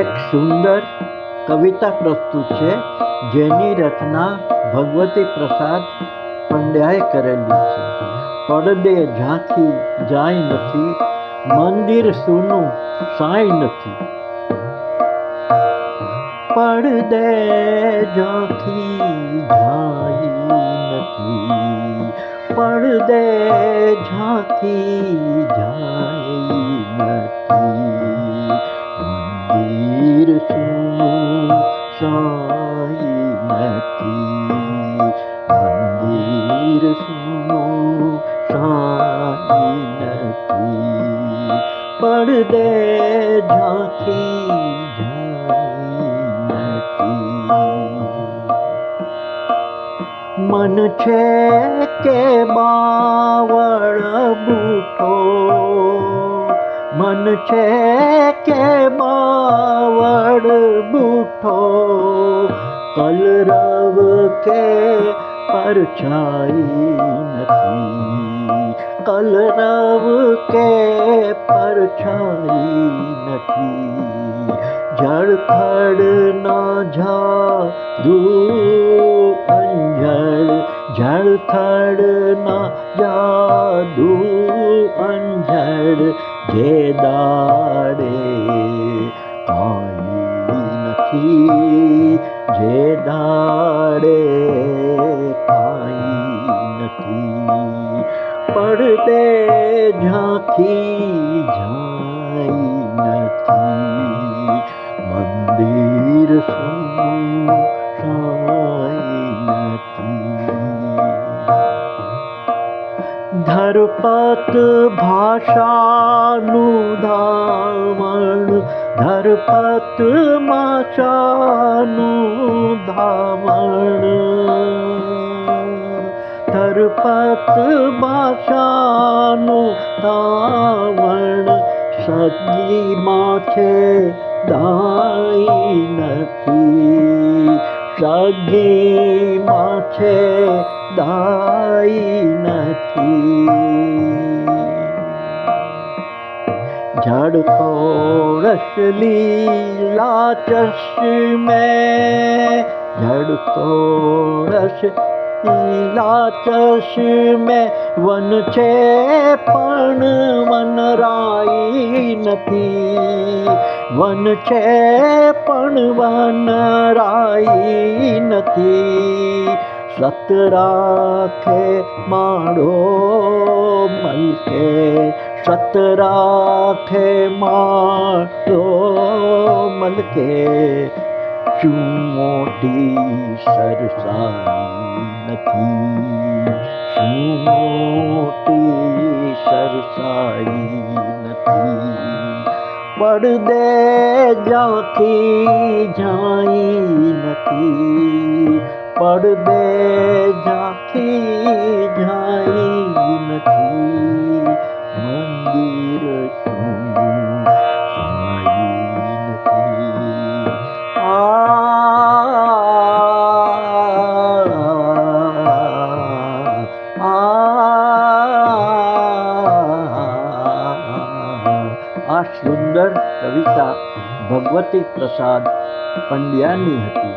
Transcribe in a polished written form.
એક સુંદર કવિતા પ્રસ્તુત છે, જેની રચના ભગવતી પ્રસાદ પંડ્યાએ કરેલી છે. પડદે ઝાંખી જાય નથી, મંદિર સૂનું સાંઈ નથી. પડદે ઝાંખી જાય નથી, પડદે ઝાંખી જાય નથી. મંદિર સૂનું સાંઈ નથી, મંદિર સૂનું સાંઈ નથી. પડદે ઝાંખી જાય નથી. મન છે કે બાવળ બૂઠો, મન છે કે બાવળ બૂઠો. કલરવ કે પરછાઈ નથી, કલરવ કે પરછાઈ નથી. જળથળ ના જાદુ અંજળ, જળથળ ના જાદુ અંજળ. જે દાડે કાંઈ નથી, જે દાડે કાંઈ નથી. પડદે ઝાંખી જાય નથી, મંદિર સૂનું સાંઈ નથી. ધરપત ભાષાનું ધામણ, ધરપત માશાનું ધામણ. ધરપત ભાષાનું ધામણ. સગીમાં છે દાઈ નથી, સગીમાં છે દાઈ નથી. ઝડતોડસ લીલા ચશ્મે, ઝડતોડસ લીલા ચશ્મે. વન છે પણ વનરાઈ નથી, વન છે પણ વનરાઈ નથી. સત રાખે માળો મલકે, સત રાખે માળો મલકે. શું મોટી સરસાઈ નથી, શું મોટી સરસાઈ નથી. પડદે ઝાંખી જાય નથી, પડદે ઝાંખી જાય નથી. મંદિર સૂનું સાંઈ નથી. આ સુંદર કવિતા ભગવતી પ્રસાદ પંડ્યાની હતી.